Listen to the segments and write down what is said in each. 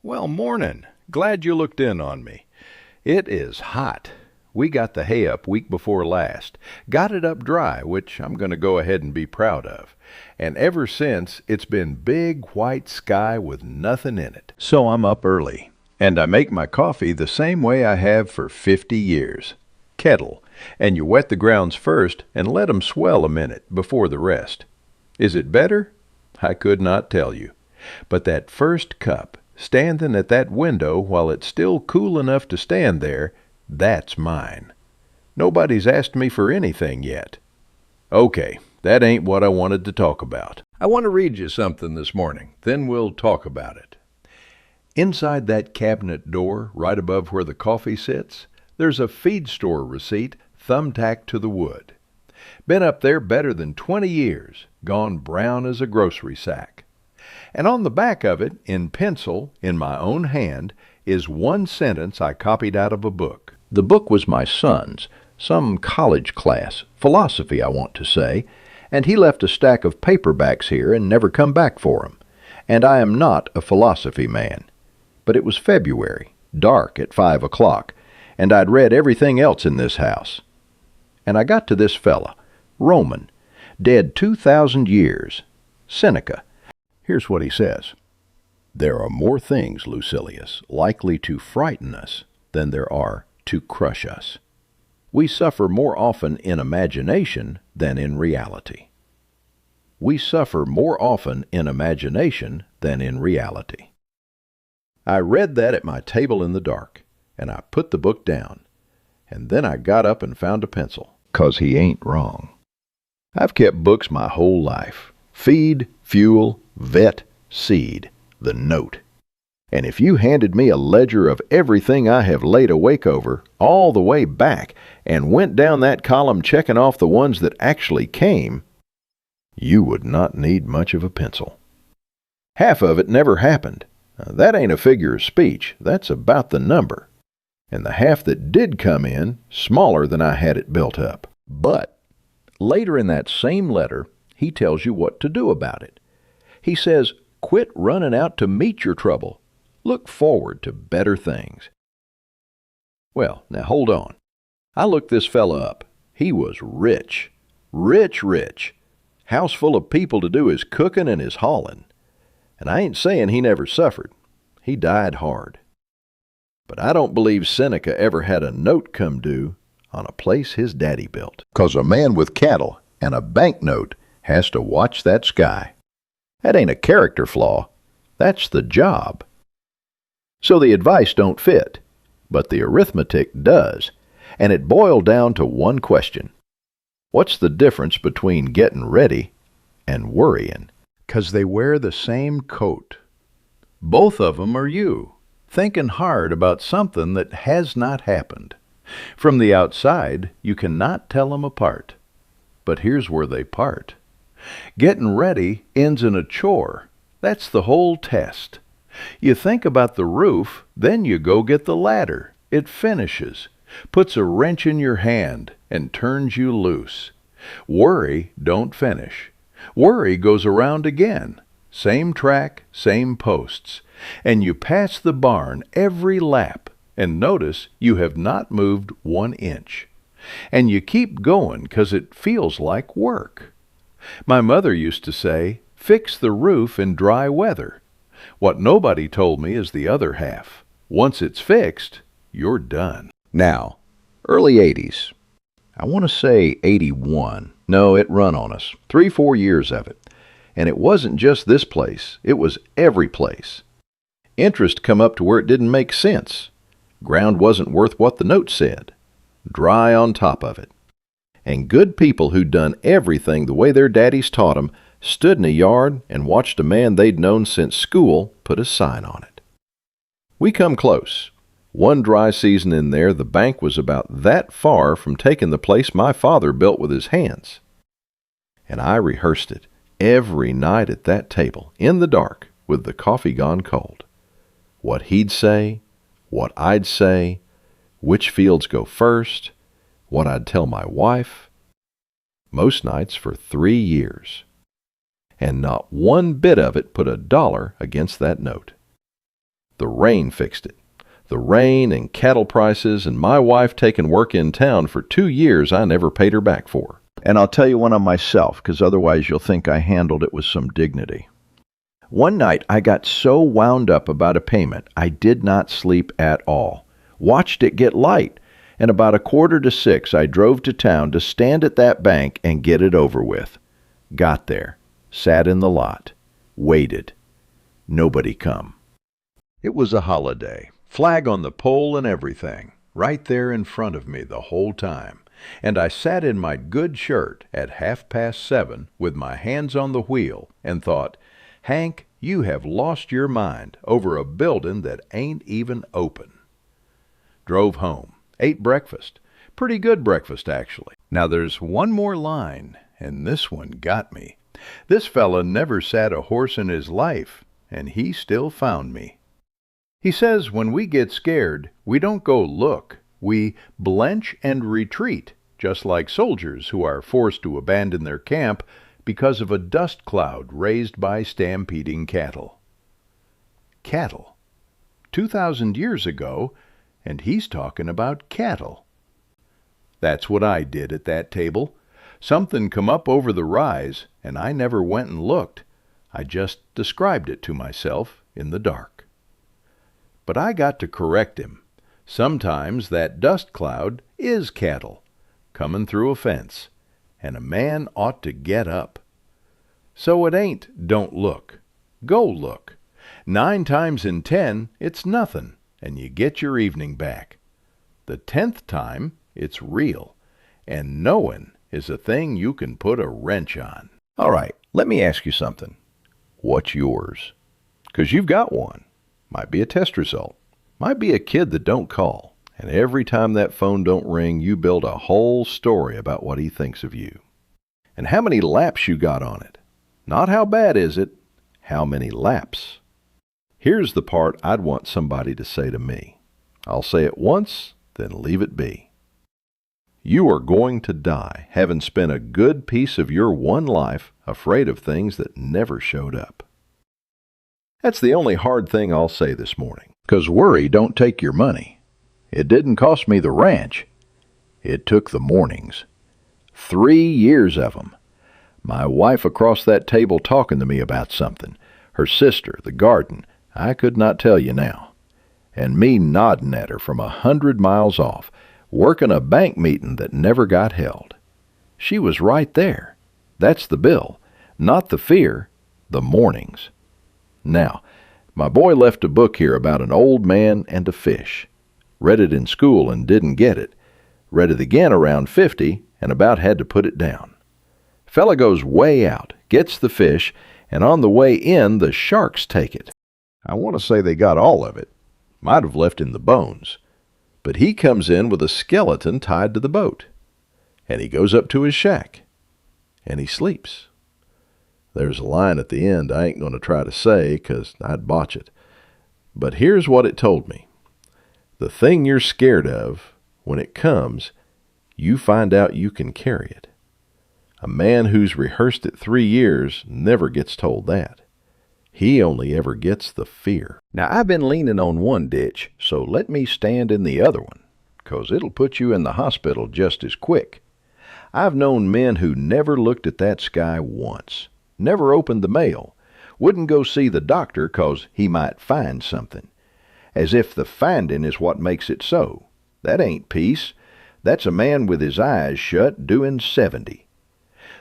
Well, morning. Glad you looked in on me. It is hot. We got the hay up week before last. Got it up dry, which I'm going to go ahead and be proud of. And ever since, it's been big white sky with nothing in it. So I'm up early. And I make my coffee the same way I have for 50 years. Kettle. And you wet the grounds first and let 'em swell a minute before the rest. Is it better? I could not tell you. But that first cup, standing at that window while it's still cool enough to stand there, that's mine. Nobody's asked me for anything yet. Okay, that ain't what I wanted to talk about. I want to read you something this morning, then we'll talk about it. Inside that cabinet door, right above where the coffee sits, there's a feed store receipt thumbtacked to the wood. Been up there better than 20 years, gone brown as a grocery sack. And on the back of it, in pencil, in my own hand, is one sentence I copied out of a book. The book was my son's, some college class, philosophy I want to say, and he left a stack of paperbacks here and never come back for 'em. And I am not a philosophy man. But it was February, dark at 5 o'clock, and I'd read everything else in this house. And I got to this fella, Roman, dead 2,000 years, Seneca. Here's what he says. There are more things, Lucilius, likely to frighten us than there are to crush us. We suffer more often in imagination than in reality. We suffer more often in imagination than in reality. I read that at my table in the dark, and I put the book down, and then I got up and found a pencil, 'cause he ain't wrong. I've kept books my whole life. Feed, fuel, vet, seed, the note. And if you handed me a ledger of everything I have laid awake over, all the way back, and went down that column checking off the ones that actually came, you would not need much of a pencil. Half of it never happened. That ain't a figure of speech. That's about the number. And the half that did come in, smaller than I had it built up. But later in that same letter, he tells you what to do about it. He says, quit running out to meet your trouble. Look forward to better things. Well, now hold on. I looked this fella up. He was rich. Rich. House full of people to do his cooking and his hauling. And I ain't saying he never suffered. He died hard. But I don't believe Seneca ever had a note come due on a place his daddy built. 'Cause a man with cattle and a banknote has to watch that sky. That ain't a character flaw. That's the job. So the advice don't fit, but the arithmetic does, and it boiled down to one question. What's the difference between getting ready and worrying? 'Cause they wear the same coat. Both of 'em are you, thinking hard about something that has not happened. From the outside, you cannot tell 'em apart. But here's where they part. Getting ready ends in a chore. That's the whole test. You think about the roof, then you go get the ladder. It finishes, puts a wrench in your hand, and turns you loose. Worry don't finish. Worry goes around again. Same track, same posts. And you pass the barn every lap, and notice you have not moved 1 inch. And you keep going 'cause it feels like work. My mother used to say, fix the roof in dry weather. What nobody told me is the other half. Once it's fixed, you're done. Now, early 80s. I want to say 81. No, it run on us. 3-4 years of it. And it wasn't just this place. It was every place. Interest come up to where it didn't make sense. Ground wasn't worth what the note said. Dry on top of it. And good people who'd done everything the way their daddies taught 'em stood in a yard and watched a man they'd known since school put a sign on it. We come close. One dry season in there, the bank was about that far from taking the place my father built with his hands. And I rehearsed it every night at that table, in the dark, with the coffee gone cold. What he'd say, what I'd say, which fields go first, what I'd tell my wife. Most nights for 3 years. And not one bit of it put $1 against that note. The rain fixed it. The rain and cattle prices and my wife taking work in town for 2 years I never paid her back for. And I'll tell you one on myself, because otherwise you'll think I handled it with some dignity. One night I got so wound up about a payment I did not sleep at all. Watched it get light, and about 5:45 I drove to town to stand at that bank and get it over with. Got there, sat in the lot, waited. Nobody come. It was a holiday, flag on the pole and everything, right there in front of me the whole time. And I sat in my good shirt at 7:30 with my hands on the wheel and thought, Hank, you have lost your mind over a building that ain't even open. Drove home, ate breakfast. Pretty good breakfast, actually. Now there's one more line, and this one got me. This fella never sat a horse in his life, and he still found me. He says when we get scared, we don't go look. We blench and retreat, just like soldiers who are forced to abandon their camp because of a dust cloud raised by stampeding cattle. Cattle. 2,000 years ago, and he's talking about cattle. That's what I did at that table. Something come up over the rise, and I never went and looked. I just described it to myself in the dark. But I got to correct him. Sometimes that dust cloud is cattle, coming through a fence, and a man ought to get up. So it ain't don't look. Go look. 9 times in 10, it's nothing, and you get your evening back. The 10th time, it's real, and knowing is a thing you can put a wrench on. All right, let me ask you something. What's yours? 'Cause you've got one. Might be a test result. Might be a kid that don't call. And every time that phone don't ring, you build a whole story about what he thinks of you. And how many laps you got on it. Not how bad is it, how many laps. Here's the part I'd want somebody to say to me. I'll say it once, then leave it be. You are going to die, having spent a good piece of your one life afraid of things that never showed up. That's the only hard thing I'll say this morning, 'cause worry don't take your money. It didn't cost me the ranch. It took the mornings. 3 years of 'em. My wife across that table talking to me about something. Her sister, the garden, I could not tell you now. And me nodding at her from 100 miles off, working a bank meeting that never got held. She was right there. That's the bill, not the fear, the mornings. Now, my boy left a book here about an old man and a fish. Read it in school and didn't get it. Read it again around 50 and about had to put it down. Fella goes way out, gets the fish, and on the way in the sharks take it. I want to say they got all of it. Might have left in the bones. But he comes in with a skeleton tied to the boat. And he goes up to his shack. And he sleeps. There's a line at the end I ain't going to try to say 'cause I'd botch it. But here's what it told me. The thing you're scared of, when it comes, you find out you can carry it. A man who's rehearsed it 3 years never gets told that. He only ever gets the fear. Now, I've been leaning on one ditch, so let me stand in the other one, 'cause it'll put you in the hospital just as quick. I've known men who never looked at that sky once, never opened the mail, wouldn't go see the doctor 'cause he might find something. As if the finding is what makes it so. That ain't peace. That's a man with his eyes shut doing 70.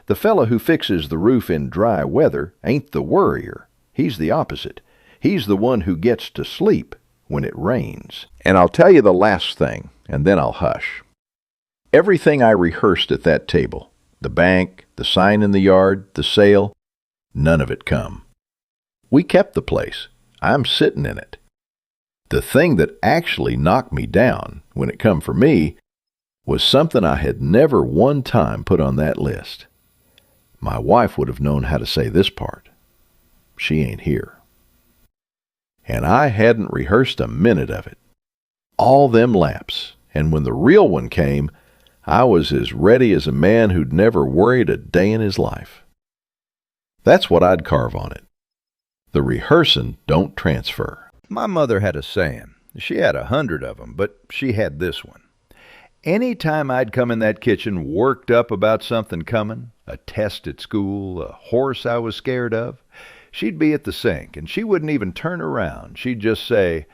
The fellow who fixes the roof in dry weather ain't the worrier. He's the opposite. He's the one who gets to sleep when it rains. And I'll tell you the last thing, and then I'll hush. Everything I rehearsed at that table, the bank, the sign in the yard, the sale, none of it come. We kept the place. I'm sitting in it. The thing that actually knocked me down, when it come for me, was something I had never one time put on that list. My wife would have known how to say this part. She ain't here. And I hadn't rehearsed a minute of it. All them laps, and when the real one came, I was as ready as a man who'd never worried a day in his life. That's what I'd carve on it. The rehearsing don't transfer. My mother had a saying. She had 100 of them, but she had this one. Any time I'd come in that kitchen worked up about something coming, a test at school, a horse I was scared of, she'd be at the sink, and she wouldn't even turn around. She'd just say,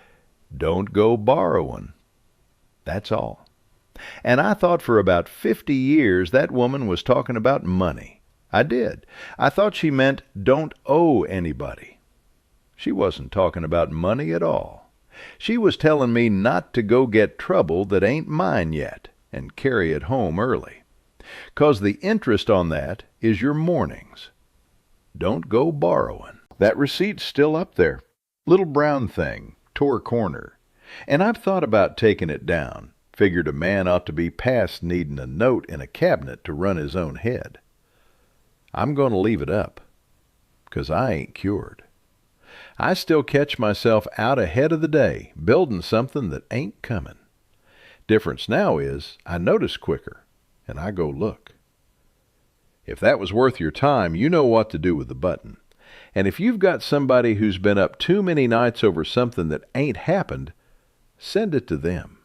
"Don't go borrowin'." That's all. And I thought for about 50 years that woman was talking about money. I did. I thought she meant don't owe anybody. She wasn't talking about money at all. She was telling me not to go get trouble that ain't mine yet and carry it home early. 'Cause the interest on that is your mornings. Don't go borrowin'. That receipt's still up there. Little brown thing, tore corner. And I've thought about taking it down. Figured a man ought to be past needing a note in a cabinet to run his own head. I'm going to leave it up, 'cause I ain't cured. I still catch myself out ahead of the day, building something that ain't coming. Difference now is I notice quicker, and I go look. If that was worth your time, you know what to do with the button. And if you've got somebody who's been up too many nights over something that ain't happened, send it to them.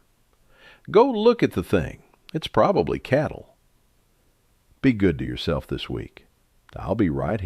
Go look at the thing. It's probably cattle. Be good to yourself this week. I'll be right here.